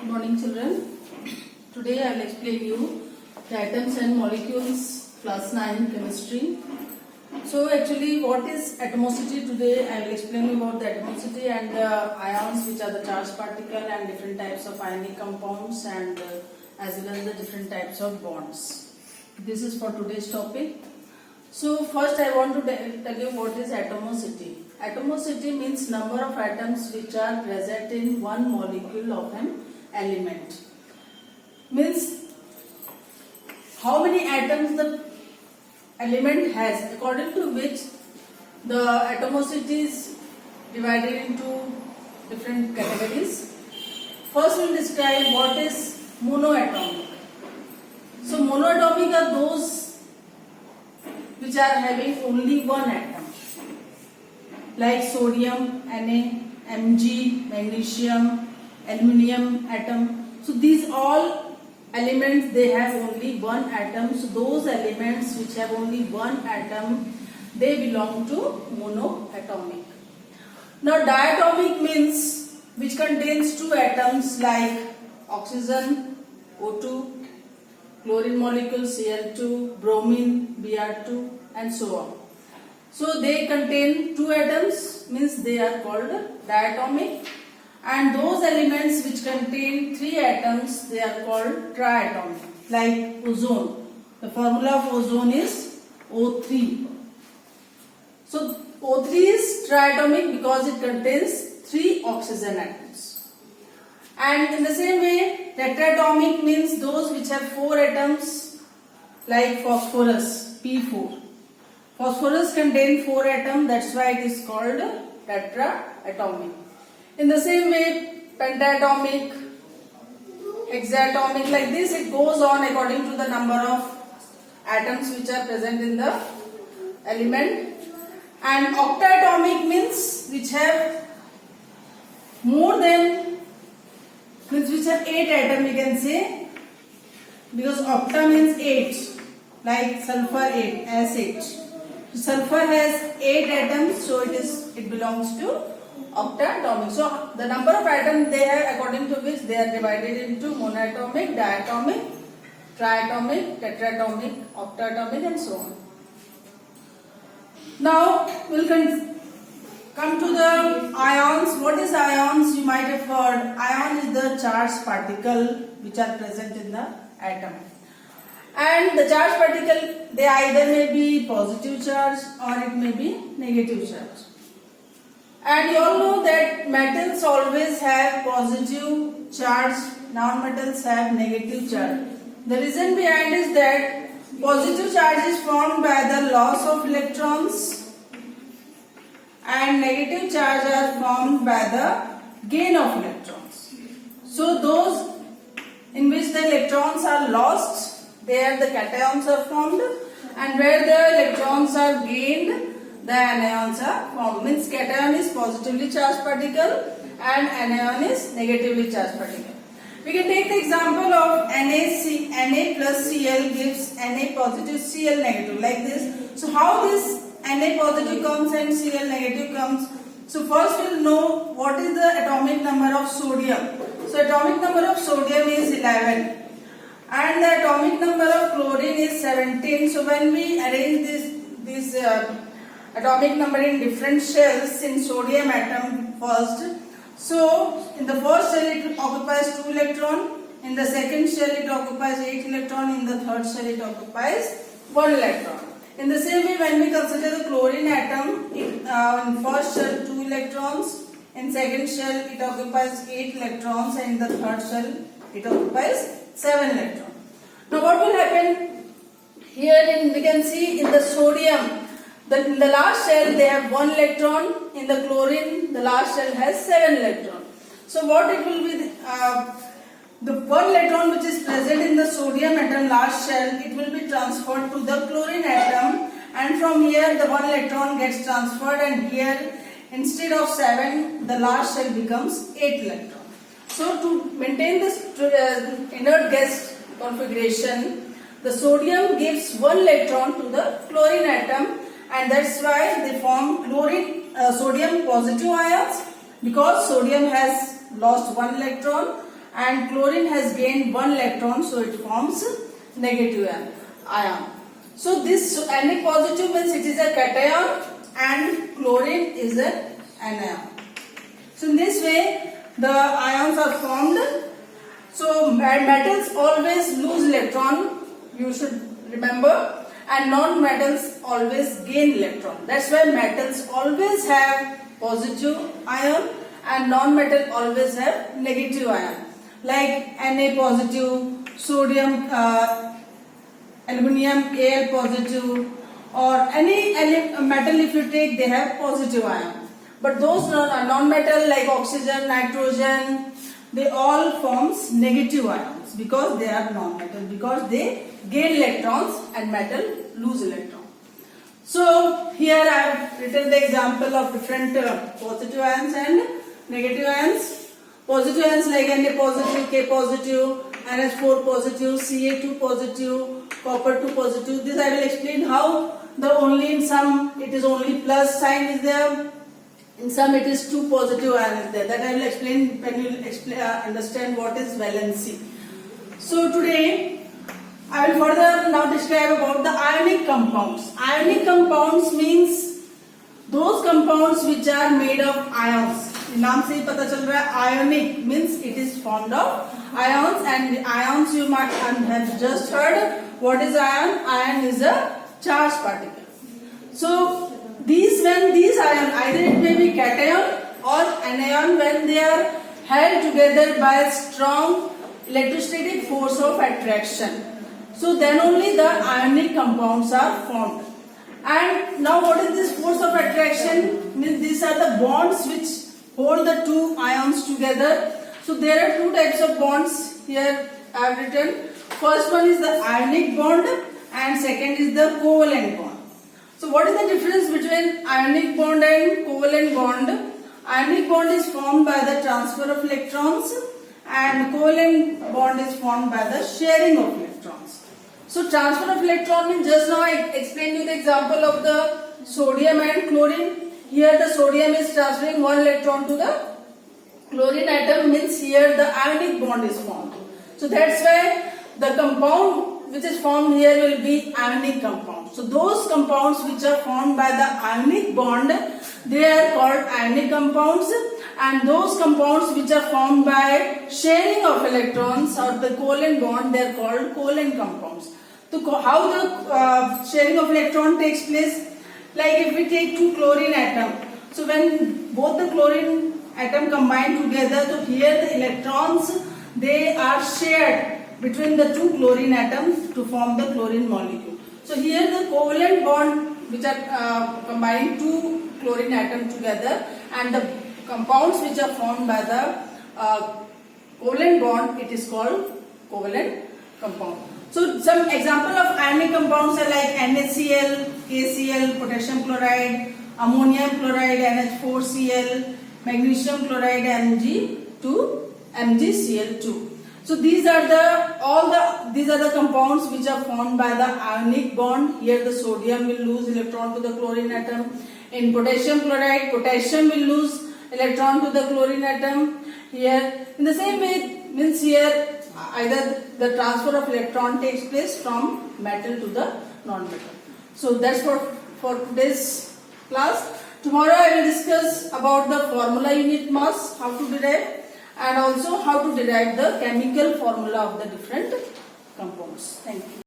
Good morning, children. Today I will explain you the atoms and molecules, class 9 chemistry. So actually, what is atomicity? Today I will explain you about the atomicity and the ions, which are the charged particle, and different types of ionic compounds, and as well as the different types of bonds. This is for today's topic. So first I want to tell you what is atomicity. Atomicity means number of atoms which are present in one molecule of an element. Means how many atoms the element has, according to which the atomicity is divided into different categories. First we will describe what is monoatomic. So monoatomic are those which are having only one atom, like sodium, Na, Mg, magnesium, aluminium atom. So these all elements, they have only one atom. So those elements which have only one atom, they belong to monoatomic. Now diatomic means which contains two atoms like oxygen, O2, chlorine molecule Cl2, bromine Br2, and so on. So they contain two atoms, means they are called diatomic, and those elements which contain three atoms, they are called triatomic, like ozone. The formula of ozone is O3. So O3 is triatomic because it contains three oxygen atoms. And in the same way, tetratomic means those which have four atoms, like phosphorus, P4. Phosphorus contains four atoms, that's why it is called tetraatomic. In the same way, pentatomic, hexatomic, like this it goes on according to the number of atoms which are present in the element. And octatomic means which have more than, means which have 8 atoms, we can say, because octa means 8, like sulfur 8, SH. Sulfur has 8 atoms, so it belongs to octatomic. So the number of atoms they have, according to which they are divided into monoatomic, diatomic, triatomic, tetratomic, octatomic, and so on. Now we'll come to the ions. What is ions? You might have heard. Ion is the charged particle which are present in the atom. And the charged particle, they either may be positive charge or it may be negative charge. And you all know that metals always have positive charge, non-metals have negative charge. The reason behind is that positive charge is formed by the loss of electrons and negative charge are formed by the gain of electrons. So those in which the electrons are lost, there the cations are formed, and where the electrons are gained, the anions are formed. Means cation is positively charged particle and anion is negatively charged particle. We can take the example of Na plus Cl gives Na positive, Cl negative, like this. So how this Na positive comes and Cl negative comes? So first we will know what is the atomic number of sodium. So atomic number of sodium is 11 and the atomic number of chlorine is 17. So when we arrange this atomic number in different shells in sodium atom first, so in the first shell it occupies 2 electrons, in the second shell it occupies 8 electrons, in the third shell it occupies 1 electron. In the same way, when we consider the chlorine atom, in first shell 2 electrons, in second shell it occupies 8 electrons, and in the third shell it occupies 7 electrons. Now what will happen here? We can see in the sodium, in the last shell they have 1 electron, in the chlorine the last shell has 7 electrons. So what it will be, the 1 electron which is present in the sodium atom last shell, it will be transferred to the chlorine atom, and from here the 1 electron gets transferred, and here instead of 7 the last shell becomes 8 electrons. So to maintain this inert gas configuration, the sodium gives 1 electron to the chlorine atom, and that's why they form sodium positive ions, because sodium has lost 1 electron and chlorine has gained one electron, so it forms negative ion. So this Na positive means it is a cation and chlorine is an anion. So in this way the ions are formed. So metals always lose electron, you should remember, and non-metals always gain electron. That's why metals always have positive ion and non-metal always have negative ion. Like Na positive, sodium, aluminum Al positive, or any metal if you take, they have positive ion. But those non-metal like oxygen, nitrogen, they all forms negative ions because they are non-metal, because they gain electrons and metal lose electron. So here I have written the example of different positive ions and negative ions. Positive ions like Na positive, K positive, NH4 positive, Ca2 positive, copper 2 positive. This I will explain how the only in some it is only plus sign is there. In some it is 2 positive ion is there. That I will explain when you understand what is valency. So today I will further now describe about the ionic compounds. Ionic compounds means those compounds which are made of ions. नाम से ही पता चल रहा है ionic means it is formed of ions, and ions you might have just heard. What is ion? Ion is a charged particle. So when these ions, either it may be cation or anion, when they are held together by a strong electrostatic force of attraction, so then only the ionic compounds are formed. And now what is this force of attraction? Means these are the bonds which hold the two ions together. So there are two types of bonds here I have written. First one is the ionic bond and second is the covalent bond. So what is the difference between ionic bond and covalent bond? Ionic bond is formed by the transfer of electrons and covalent bond is formed by the sharing of electrons. So transfer of electron means, just now I explained you the example of the sodium and chlorine. Here the sodium is transferring one electron to the chlorine atom, means here the ionic bond is formed. So that's why the compound which is formed here will be ionic compound. So those compounds which are formed by the ionic bond, they are called ionic compounds, and those compounds which are formed by sharing of electrons or the covalent bond, they are called covalent compounds. So how the sharing of electron takes place? Like if we take two chlorine atom, so when both the chlorine atom combine together, so here the electrons, they are shared between the two chlorine atoms to form the chlorine molecule. So here the covalent bond which are combining two chlorine atoms together, and the compounds which are formed by the covalent bond, it is called covalent compound. So some example of ionic compounds are like NaCl, KCl, potassium chloride, ammonium chloride, NH4Cl, magnesium chloride, MgCl2. So these are the compounds which are formed by the ionic bond. Here the sodium will lose electron to the chlorine atom. In potassium chloride, potassium will lose electron to the chlorine atom. Here in the same way, means here either the transfer of electron takes place from metal to the non-metal. So that's for today's class. Tomorrow I will discuss about the formula unit mass, how to derive, and also how to derive the chemical formula of the different